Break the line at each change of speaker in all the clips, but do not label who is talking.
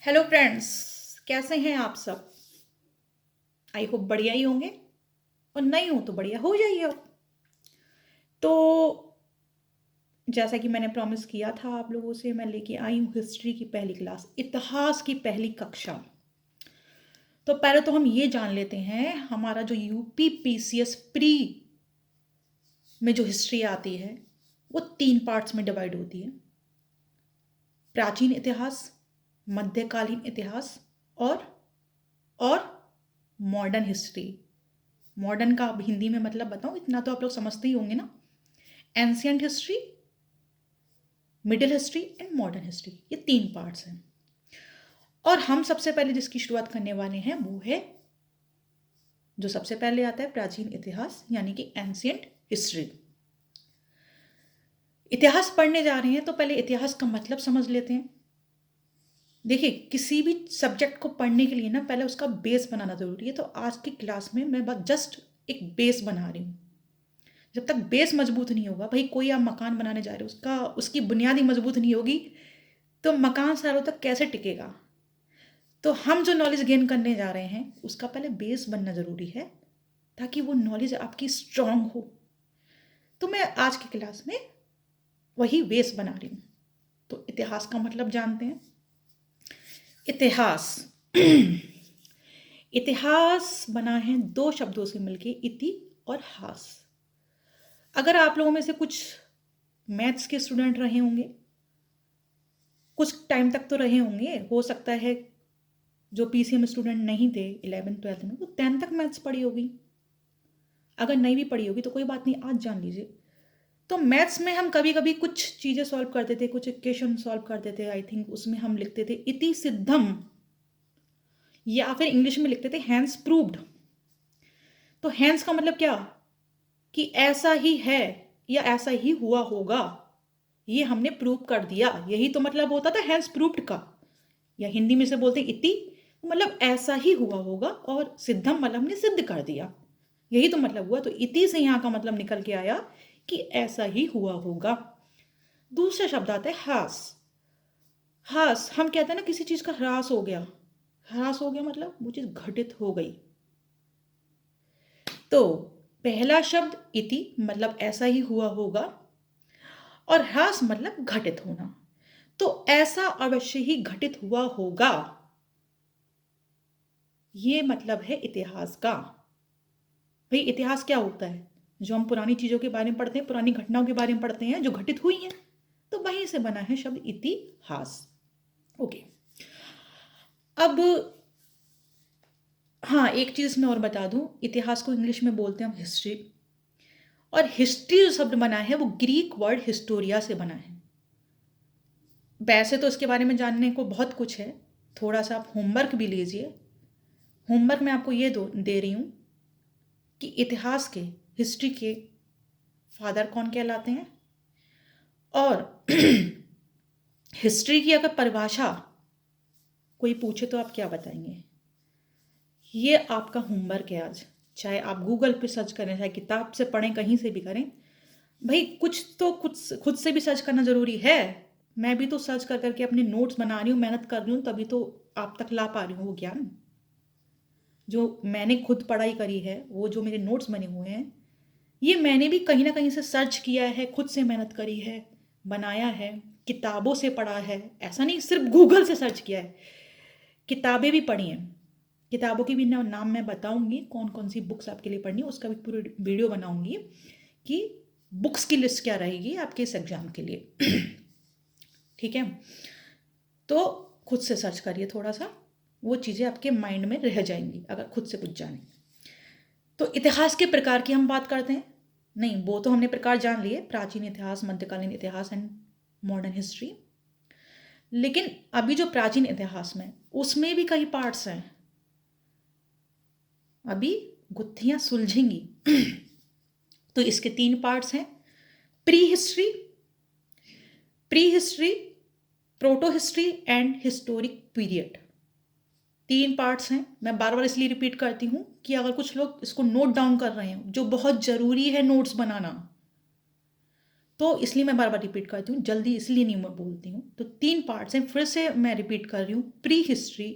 Hello friends, कैसे हैं आप सब? आई होप बढ़िया ही होंगे और नहीं हो तो बढ़िया हो जाइए आप। तो जैसा कि मैंने प्रॉमिस किया था आप लोगों से, मैं लेके आई हूँ हिस्ट्री की पहली क्लास, इतिहास की पहली कक्षा। तो पहले तो हम ये जान लेते हैं, हमारा जो यूपी पीसीएस प्री में जो हिस्ट्री आती है वो 3 पार्ट्स में डिवाइड होती है। प्राचीन इतिहास, मध्यकालीन इतिहास और और मॉडर्न हिस्ट्री। मॉडर्न का अब हिंदी में मतलब बताऊं, इतना तो आप लोग समझते ही होंगे ना। Ancient history, middle history and modern history, ये 3 पार्ट्स हैं। और हम सबसे पहले जिसकी शुरुआत करने वाले हैं वो है, जो सबसे पहले आता है, प्राचीन इतिहास यानी कि एंशियंट हिस्ट्री। इतिहास पढ़ने जा रहे हैं तो पहले इतिहास का मतलब समझ लेते हैं। देखिए, किसी भी सब्जेक्ट को पढ़ने के लिए ना पहले उसका बेस बनाना ज़रूरी है। तो आज की क्लास में मैं बस जस्ट एक बेस बना रही हूँ। जब तक बेस मजबूत नहीं होगा, भाई कोई आप मकान बनाने जा रहे हो, उसकी बुनियादी मजबूत नहीं होगी तो मकान सालों तक कैसे टिकेगा। तो हम जो नॉलेज गेन करने जा रहे हैं उसका पहले बेस बनना ज़रूरी है, ताकि वो नॉलेज आपकी स्ट्रांग हो। तो मैं आज की क्लास में वही बेस बना रही हूँ। तो इतिहास का मतलब जानते हैं। इतिहास इतिहास बना है 2 शब्दों से मिलके, इति और हास। अगर आप लोगों में से कुछ मैथ्स के स्टूडेंट रहे होंगे, कुछ टाइम तक तो रहे होंगे, हो सकता है जो पीसीएम स्टूडेंट नहीं थे 11th 12th में, वो 10th तक मैथ्स पढ़ी होगी। अगर नहीं भी पढ़ी होगी तो कोई बात नहीं, आज जान लीजिए। तो मैथ्स में हम कभी कभी कुछ चीज़ें सॉल्व करते थे, कुछ इक्वेशन सॉल्व करते थे। आई थिंक उसमें हम लिखते थे इति सिद्धम, या फिर इंग्लिश में लिखते थे हैंस प्रूव्ड। तो हैंस का मतलब क्या, कि ऐसा ही है या ऐसा ही हुआ होगा, ये हमने प्रूव कर दिया। यही तो मतलब होता था हैंस प्रूव्ड का। या हिंदी में से बोलते हैं इति, मतलब ऐसा ही हुआ होगा, और सिद्धम मतलब हमने सिद्ध कर दिया। यही तो मतलब हुआ। तो इति से यहाँ का मतलब निकल के आया कि ऐसा ही हुआ होगा। दूसरा शब्द आता है ह्रास। ह्रास, हम कहते हैं ना किसी चीज़ का ह्रास हो गया। ह्रास हो गया मतलब वो चीज़ घटित हो गई। तो पहला शब्द इति मतलब ऐसा ही हुआ होगा, और ह्रास मतलब घटित होना। तो ऐसा अवश्य ही घटित हुआ होगा, ये मतलब है इतिहास का। भाई इतिहास क्या होता है, जो हम पुरानी चीज़ों के बारे में पढ़ते हैं, पुरानी घटनाओं के बारे में पढ़ते हैं जो घटित हुई हैं। तो वहीं से बना है शब्द इतिहास। ओके। अब हाँ, एक चीज़ मैं और बता दूं, इतिहास को इंग्लिश में बोलते हैं हम हिस्ट्री। और हिस्ट्री जो शब्द बना है वो ग्रीक वर्ड हिस्टोरिया से बना है। वैसे तो इसके बारे में जानने को बहुत कुछ है, थोड़ा सा आप होमवर्क भी लीजिए। होमवर्क में आपको ये दे रही हूँ कि इतिहास के, हिस्ट्री के फादर कौन कहलाते हैं, और हिस्ट्री की अगर परिभाषा कोई पूछे तो आप क्या बताएंगे। ये आपका होमवर्क है आज। चाहे आप गूगल पे सर्च करें, चाहे किताब से पढ़ें, कहीं से भी करें, भाई कुछ तो खुद से भी सर्च करना ज़रूरी है। मैं भी तो सर्च कर करके अपने नोट्स बना रही हूँ, मेहनत कर रही हूँ, तभी तो आप तक ला पा रही हूँ वो ज्ञान। जो मैंने खुद पढ़ाई करी है, वो जो मेरे नोट्स बने हुए हैं, ये मैंने भी कहीं ना कहीं से सर्च किया है, खुद से मेहनत करी है, बनाया है, किताबों से पढ़ा है। ऐसा नहीं सिर्फ गूगल से सर्च किया है, किताबें भी पढ़ी हैं। किताबों की भी नाम मैं बताऊंगी, कौन कौन सी बुक्स आपके लिए पढ़नी है, उसका भी पूरी वीडियो बनाऊंगी कि बुक्स की लिस्ट क्या रहेगी आपके इस एग्ज़ाम के लिए। ठीक है। तो खुद से सर्च करिए थोड़ा सा, वो चीज़ें आपके माइंड में रह जाएंगी अगर खुद से कुछ जाने। तो इतिहास के प्रकार की हम बात करते हैं। नहीं, वो तो हमने प्रकार जान लिए, प्राचीन इतिहास, मध्यकालीन इतिहास एंड मॉडर्न हिस्ट्री। लेकिन अभी जो प्राचीन इतिहास में, उसमें भी कई पार्ट्स हैं। अभी गुत्थियां सुलझेंगी। तो इसके 3 पार्ट्स हैं। Pre history, proto history and historic period. 3 parts हैं। मैं बार बार इसलिए रिपीट करती हूँ कि अगर कुछ लोग इसको नोट डाउन कर रहे हैं, जो बहुत ज़रूरी है नोट्स बनाना, तो इसलिए मैं बार बार रिपीट करती हूँ, जल्दी इसलिए नहीं मैं बोलती हूँ। तो 3 पार्ट्स हैं, फिर से मैं रिपीट कर रही हूँ, pre history,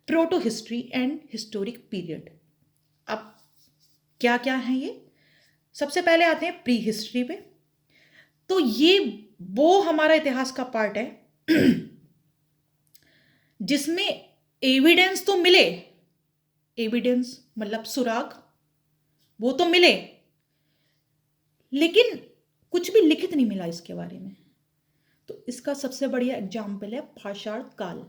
proto history and historic period. अब क्या क्या है ये? सबसे पहले आते हैं प्री हिस्ट्री पे। तो ये वो हमारा इतिहास का पार्ट है जिसमें एविडेंस तो मिले, एविडेंस मतलब सुराग, वो तो मिले, लेकिन कुछ भी लिखित नहीं मिला इसके बारे में। तो इसका सबसे बढ़िया एग्जाम्पल है पाषाण काल,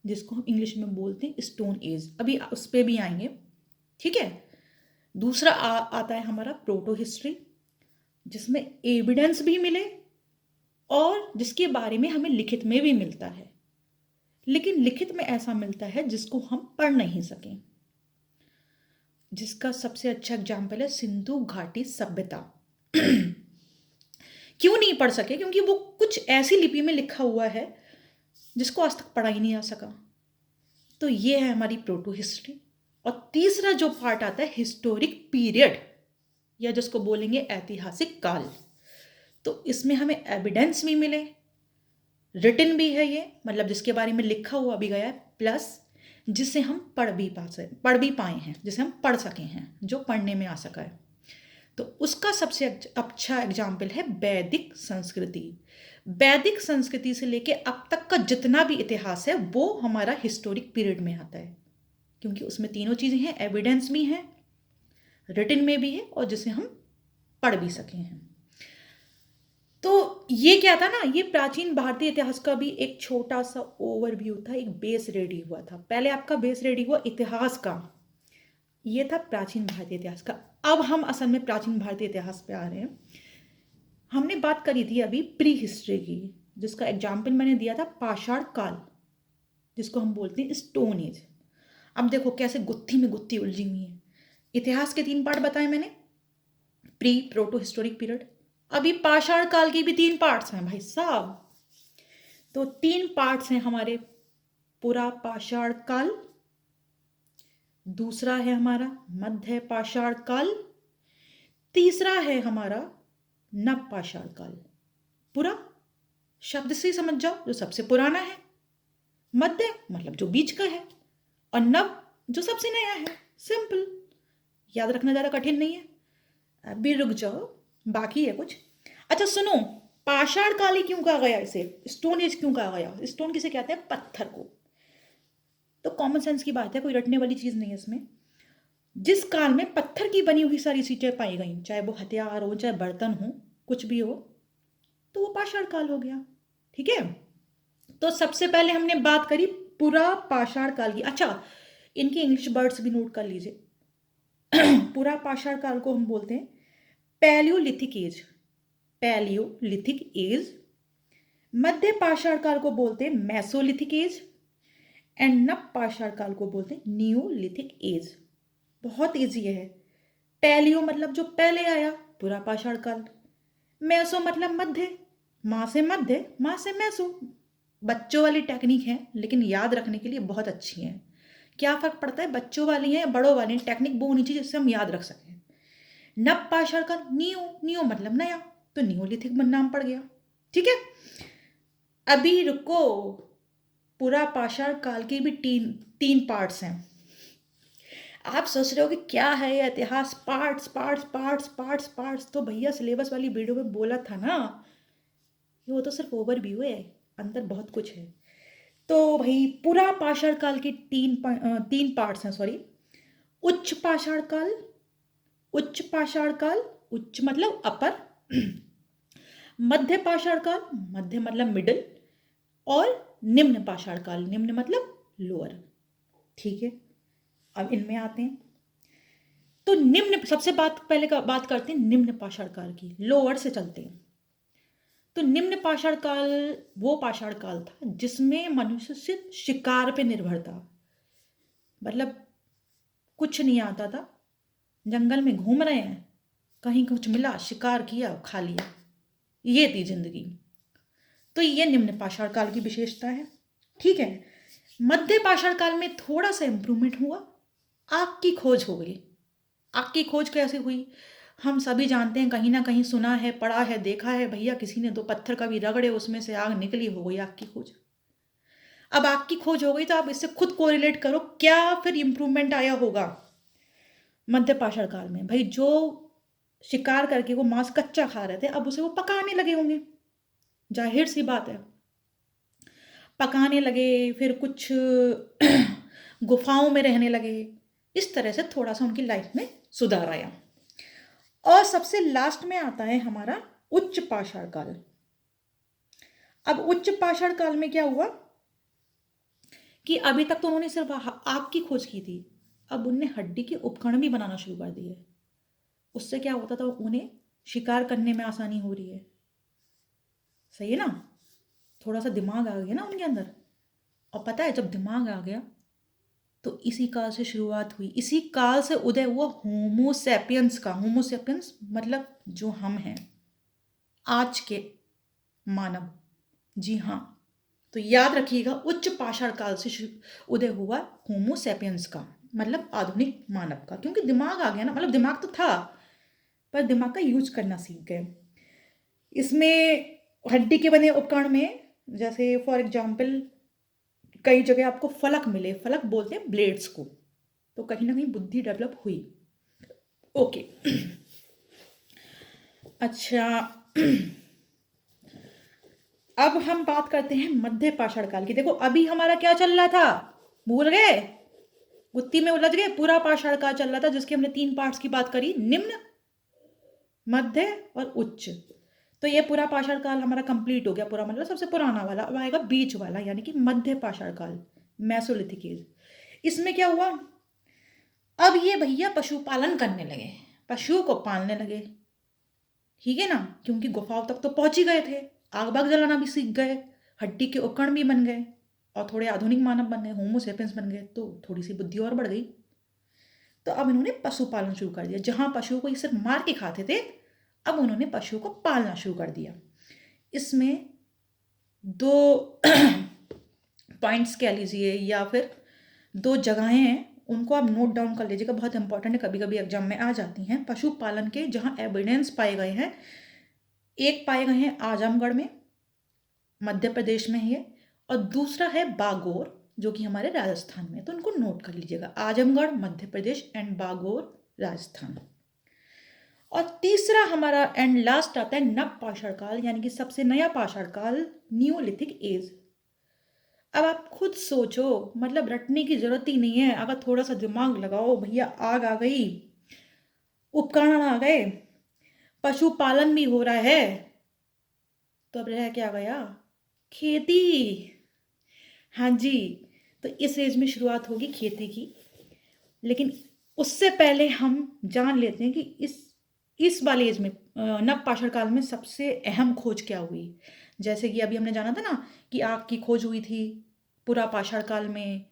जिसको हम इंग्लिश में बोलते हैं स्टोन एज। अभी उस पर भी आएंगे, ठीक है। दूसरा आता है हमारा प्रोटो हिस्ट्री, जिसमें एविडेंस भी मिले और जिसके बारे में हमें लिखित में भी मिलता है, लेकिन लिखित में ऐसा मिलता है जिसको हम पढ़ नहीं सकें, जिसका सबसे अच्छा एग्जाम्पल है सिंधु घाटी सभ्यता। क्यों नहीं पढ़ सके? क्योंकि वो कुछ ऐसी लिपि में लिखा हुआ है जिसको आज तक पढ़ा ही नहीं आ सका। तो ये है हमारी प्रोटो हिस्ट्री। और तीसरा जो पार्ट आता है हिस्टोरिक पीरियड, या जिसको बोलेंगे ऐतिहासिक काल। तो इसमें हमें एविडेंस भी मिले, रिटन भी है, ये मतलब जिसके बारे में लिखा हुआ भी गया है, प्लस जिसे हम पढ़ भी पाए हैं, जिसे हम पढ़ सके हैं, जो पढ़ने में आ सका है। तो उसका सबसे अच्छा एग्जाम्पल है वैदिक संस्कृति। वैदिक संस्कृति से लेके अब तक का जितना भी इतिहास है वो हमारा हिस्टोरिक पीरियड में आता है, क्योंकि उसमें तीनों चीज़ें हैं, एविडेंस भी है, रिटन में भी है, और जिसे हम पढ़ भी सके हैं। तो ये क्या था ना, ये प्राचीन भारतीय इतिहास का भी एक छोटा सा ओवरव्यू था, एक बेस रेडी हुआ था। पहले आपका बेस रेडी हुआ इतिहास का, ये था प्राचीन भारतीय इतिहास का। अब हम असल में प्राचीन भारतीय इतिहास पे आ रहे हैं। हमने बात करी थी अभी प्री हिस्ट्री की, जिसका एग्जाम्पल मैंने दिया था पाषाण काल, जिसको हम बोलते हैं स्टोन एज। अब देखो कैसे गुत्थी में गुत्थी उलझी हुई है। इतिहास के 3 पार्ट बताए मैंने, प्री, प्रोटो, हिस्टोरिक पीरियड। अभी पाषाण काल के भी 3 पार्ट्स हैं भाई साहब। तो 3 पार्ट्स हैं हमारे, पुरा पाषाण काल, दूसरा है हमारा मध्य पाषाण काल, तीसरा है हमारा नव पाषाण काल। पुरा शब्द से समझ जाओ, जो सबसे पुराना है, मध्य मतलब जो बीच का है, और नव जो सबसे नया है। सिंपल, याद रखना ज़्यादा कठिन नहीं है। अभी रुक जाओ, बाकी है कुछ। अच्छा सुनो, पाषाण काल ही क्यों कहा गया इसे, स्टोन एज क्यों कहा गया? स्टोन किसे कहते हैं? पत्थर को। तो कॉमन सेंस की बात है, कोई रटने वाली चीज़ नहीं है इसमें। जिस काल में पत्थर की बनी हुई सारी चीज़ें पाई गई, चाहे वो हथियार हो, चाहे बर्तन हो, कुछ भी हो, तो वो पाषाण काल हो गया, ठीक है। तो सबसे पहले हमने बात करी पुरा पाषाण काल की। अच्छा, इनके इंग्लिश वर्ड्स भी नोट कर लीजिए। पुरा पाषाण काल को हम बोलते हैं पैलियोलिथिक एज, पैलियोलिथिक एज। मध्य पाषाण काल को बोलते हैं मेसोलिथिक एज, एंड नव पाषाण काल को बोलते हैं नियोलिथिक एज। बहुत ईजी है। पैलियो मतलब जो पहले आया, पुरा पाषाण काल। मेसो मतलब मध्य, माँ से मध्य, माँ से मेसो। बच्चों वाली टेक्निक है, लेकिन याद रखने के लिए बहुत अच्छी है। क्या फर्क पड़ता है, बच्चों वाली है या बड़ों वाली है? टेक्निक वो होनी चाहिए जिससे हम याद रख सकें। नव पाषाण काल, नियो, नियो मतलब नया, तो नियोलिथिक नाम पड़ गया, ठीक है। अभी रुको, पूरा पाषाण काल के भी तीन पार्ट्स हैं। आप सोच रहे हो कि क्या है ये इतिहास, parts parts parts parts parts. तो भैया सिलेबस वाली वीडियो में बोला था ना, वो तो सिर्फ ओवरव्यू है, अंदर बहुत कुछ है। तो भाई पूरा पाषाण काल के तीन पार्ट्स हैं, सॉरी। उच्च पाषाण काल, उच्च पाषाण काल, उच्च मतलब अपर। मध्य पाषाण काल, मध्य मतलब मिडिल। और निम्न पाषाण काल, निम्न मतलब लोअर, ठीक है। अब इनमें आते हैं। तो निम्न सबसे पहले बात करते हैं निम्न पाषाण काल की, लोअर से चलते हैं। तो निम्न पाषाण काल वो पाषाण काल था जिसमें मनुष्य सिर्फ शिकार पे निर्भर था। मतलब कुछ नहीं आता था, जंगल में घूम रहे हैं, कहीं कुछ मिला, शिकार किया, खा लिया, ये थी जिंदगी। तो ये निम्न पाषाण काल की विशेषता है, ठीक है। मध्य पाषाण काल में थोड़ा सा इंप्रूवमेंट हुआ, आग की खोज हो गई। आग की खोज कैसे हुई? हम सभी जानते हैं, कहीं ना कहीं सुना है, पढ़ा है, देखा है, भैया किसी ने 2 पत्थर कभी रगड़े, उसमें से आग निकली, हो गई आग की खोज। अब आग की खोज हो गई तो आप इससे खुद कोरिलेट करो, क्या फिर इम्प्रूवमेंट आया होगा मध्य पाषाण काल में। भाई जो शिकार करके वो मांस कच्चा खा रहे थे, अब उसे वो पकाने लगे होंगे, जाहिर सी बात है। पकाने लगे, फिर कुछ गुफाओं में रहने लगे, इस तरह से थोड़ा सा उनकी लाइफ में सुधार आया। और सबसे लास्ट में आता है हमारा उच्च पाषाण काल। अब उच्च पाषाण काल में क्या हुआ कि अभी तक तो उन्होंने सिर्फ आग की खोज की थी, अब उनने हड्डी के उपकरण भी बनाना शुरू कर दिए। उससे क्या होता था, उन्हें शिकार करने में आसानी हो रही है। सही है ना, थोड़ा सा दिमाग आ गया ना उनके अंदर। और पता है, जब दिमाग आ गया तो इसी काल से शुरुआत हुई, इसी काल से उदय हुआ होमोसेपियंस का। होमोसेपियंस मतलब जो हम हैं आज के मानव। जी हाँ, तो याद रखिएगा, उच्च पाषाण काल से उदय हुआ होमोसेपियंस का, मतलब आधुनिक मानव का। क्योंकि दिमाग आ गया ना, मतलब दिमाग तो था पर दिमाग का यूज करना सीख गए। इसमें हड्डी के बने उपकरण में, जैसे फॉर एग्जाम्पल कई जगह आपको फलक मिले, फलक बोलते हैं ब्लेड्स को, तो कहीं ना कहीं बुद्धि डेवलप हुई। ओके। अच्छा, अब हम बात करते हैं मध्य पाषाण काल की। देखो अभी हमारा क्या चल रहा था, भूल गए, गुत्ती में उलझ गए। पूरा पाषाण काल चल रहा था जिसके हमने 3 पार्ट्स की बात करी, निम्न, मध्य और उच्च। तो ये पूरा पाषाण काल हमारा कंप्लीट हो गया, पूरा मतलब सबसे पुराना वाला। अब आएगा बीच वाला, यानी कि मध्य पाषाण काल, मेसोलिथिक एज। इसमें क्या हुआ, अब ये भैया पशुपालन करने लगे, पशुओं को पालने लगे। ठीक है ना, क्योंकि गुफाओं तक तो पहुंच ही गए थे, आग बाग जलाना भी सीख गए, हड्डी के उपकरण भी बन गए, और थोड़े आधुनिक मानव बन गए, होमोसेपियंस बन गए, तो थोड़ी सी बुद्धि और बढ़ गई। तो अब इन्होंने पशुपालन शुरू कर दिया। जहां पशुओं को ये सिर्फ मार के खाते थे, अब उन्होंने पशुओं को पालना शुरू कर दिया। इसमें 2 पॉइंट्स कह लीजिए या फिर 2 जगहें हैं, उनको आप नोट डाउन कर लीजिएगा, बहुत इंपॉर्टेंट है, कभी कभी एग्जाम में आ जाती हैं पशुपालन के, जहां एविडेंस पाए गए हैं। एक पाए गए हैं आजमगढ़ में, मध्य प्रदेश में है ये, और दूसरा है बागोर, जो कि हमारे राजस्थान में। तो उनको नोट कर लीजिएगा, आजमगढ़ मध्य प्रदेश एंड बागोर राजस्थान। और तीसरा हमारा एंड लास्ट आता है नव पाषाण काल, यानी कि सबसे नया पाषाण काल, न्यूलिथिक एज। अब आप खुद सोचो, मतलब रटने की जरूरत ही नहीं है, अगर थोड़ा सा दिमाग लगाओ भैया, आग आ गई, उपकरण आ गए, पशुपालन भी हो रहा है, तो अब रह क्या गया, खेती। हाँ जी, तो इस एज में शुरुआत होगी खेती की। लेकिन उससे पहले हम जान लेते हैं कि इस वाले एज में, नव पाषाण काल में सबसे अहम खोज क्या हुई। जैसे कि अभी हमने जाना था ना कि आग की खोज हुई थी पूरा पाषाण काल में,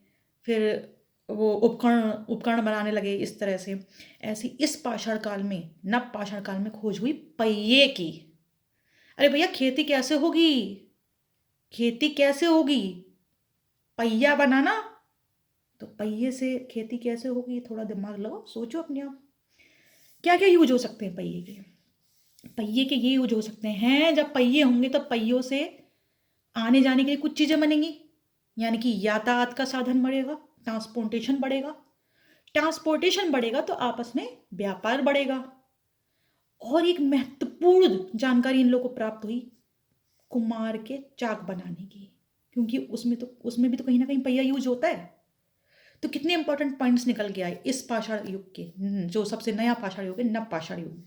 फिर वो उपकरण उपकरण बनाने लगे इस तरह से। ऐसी इस पाषाण काल में, नव पाषाण काल में खोज हुई पहिए की। अरे भैया खेती कैसे होगी, खेती कैसे होगी, पहिया बनाना, तो पहिए से खेती कैसे होगी, थोड़ा दिमाग लगाओ, सोचो अपने आप। क्या क्या यूज हो सकते हैं पहिए के, पहिए के ये यूज हो सकते हैं, जब पहिए होंगे तब पहियों से आने जाने के लिए कुछ चीजें बनेंगी, यानी कि यातायात का साधन बढ़ेगा, ट्रांसपोर्टेशन बढ़ेगा, ट्रांसपोर्टेशन बढ़ेगा तो आपस में व्यापार बढ़ेगा। और एक महत्वपूर्ण जानकारी इन लोगों को प्राप्त हुई, कुम्हार के चाक बनाने की, क्योंकि उसमें भी तो कहीं ना कहीं पहिया यूज होता है। तो कितने इंपॉर्टेंट पॉइंट्स निकल के आए इस पाषाण युग के, जो सबसे नया पाषाण युग है, नव पाषाण युग।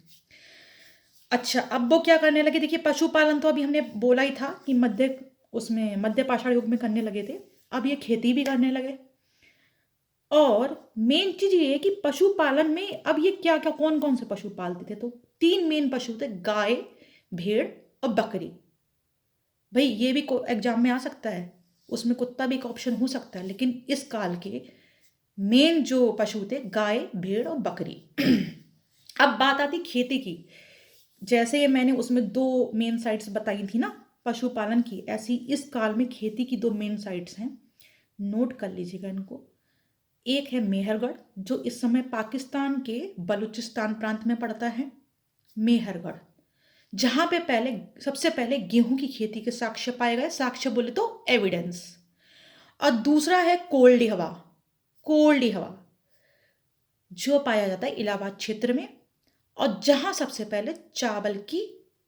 अच्छा, अब वो क्या करने लगे, देखिए पशुपालन तो अभी हमने बोला ही था कि मध्य पाषाण युग में करने लगे थे। अब ये खेती भी करने लगे। और मेन चीज ये है कि पशुपालन में अब ये क्या क्या कौन कौन से पशु पालते थे, तो 3 मेन पशु थे, गाय, भेड़ और बकरी। भाई ये भी एग्जाम में आ सकता है, उसमें कुत्ता भी एक ऑप्शन हो सकता है, लेकिन इस काल के मेन जो पशु थे गाय, भेड़ और बकरी। अब बात आती खेती की। जैसे ये मैंने उसमें 2 मेन साइट्स बताई थी ना पशुपालन की, ऐसी इस काल में खेती की 2 मेन साइट्स हैं, नोट कर लीजिएगा इनको। एक है मेहरगढ़, जो इस समय पाकिस्तान के बलूचिस्तान प्रांत में पड़ता है। मेहरगढ़, जहाँ पे सबसे पहले गेहूं की खेती के साक्ष्य पाए गए, साक्ष्य बोले तो एविडेंस। और दूसरा है कोल्डिहवा, कोल्डिहवा जो पाया जाता है इलाहाबाद क्षेत्र में, और जहाँ सबसे पहले चावल की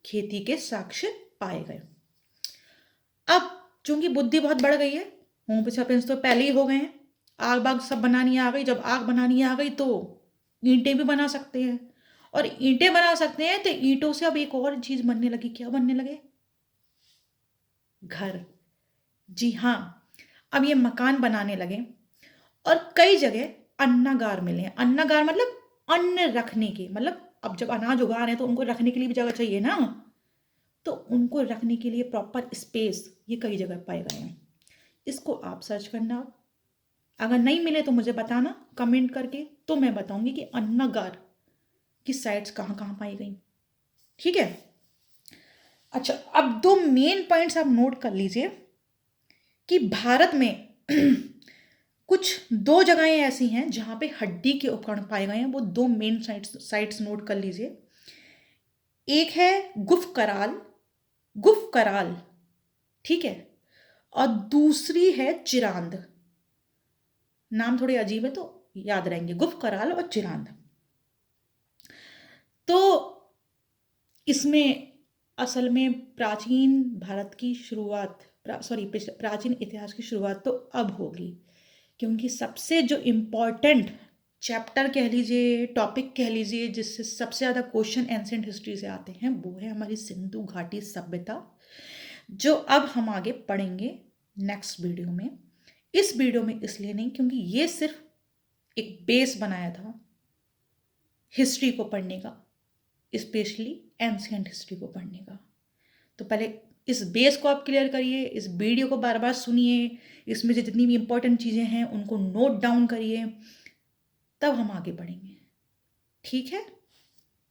खेती के साक्ष्य पाए गए। अब चूंकि बुद्धि बहुत बढ़ गई है, होम सेपियंस तो पहले ही हो गए हैं, आग बाग सब बनानी आ गई। जब आग बनानी आ गई तो ईंटें भी बना सकते हैं, और ईंटें बना सकते हैं तो ईंटों से अब एक और चीज बनने लगी। क्या बनने लगे? घर। जी हाँ, अब ये मकान बनाने लगे, और कई जगह अन्नागार मिले हैं। अन्नागार मतलब अन्न रखने के, मतलब अब जब अनाज उगा रहे हैं तो उनको रखने के लिए भी जगह चाहिए ना, तो उनको रखने के लिए प्रॉपर स्पेस ये कई जगह पाए गए हैं। इसको आप सर्च करना, अगर नहीं मिले तो मुझे बताना कमेंट करके, तो मैं बताऊंगी कि अन्नागार की साइट्स कहाँ कहाँ पाई गई। ठीक है। अच्छा, अब दो मेन पॉइंट्स आप नोट कर लीजिए कि भारत में कुछ दो जगहें ऐसी हैं जहां पे हड्डी के उपकरण पाए गए हैं। वो दो मेन साइट्स नोट कर लीजिए। एक है गुफ कराल, गुफ कराल, ठीक है, और दूसरी है चिरांद। नाम थोड़े अजीब है तो याद रहेंगे, गुफ कराल और चिरांद। तो इसमें असल में प्राचीन भारत की शुरुआत, प्राचीन इतिहास की शुरुआत तो अब होगी, क्योंकि सबसे जो इम्पोर्टेंट चैप्टर कह लीजिए, टॉपिक कह लीजिए, जिससे सबसे ज़्यादा क्वेश्चन एंसेंट हिस्ट्री से आते हैं, वो है हमारी सिंधु घाटी सभ्यता, जो अब हम आगे पढ़ेंगे नेक्स्ट वीडियो में। इस वीडियो में इसलिए नहीं क्योंकि ये सिर्फ एक बेस बनाया था हिस्ट्री को पढ़ने का, स्पेशली एंशिएंट हिस्ट्री को पढ़ने का। तो पहले इस बेस को आप क्लियर करिए, इस वीडियो को बार बार सुनिए, इसमें से जितनी भी इंपॉर्टेंट चीज़ें हैं उनको नोट डाउन करिए, तब हम आगे बढ़ेंगे। ठीक है,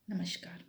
नमस्कार।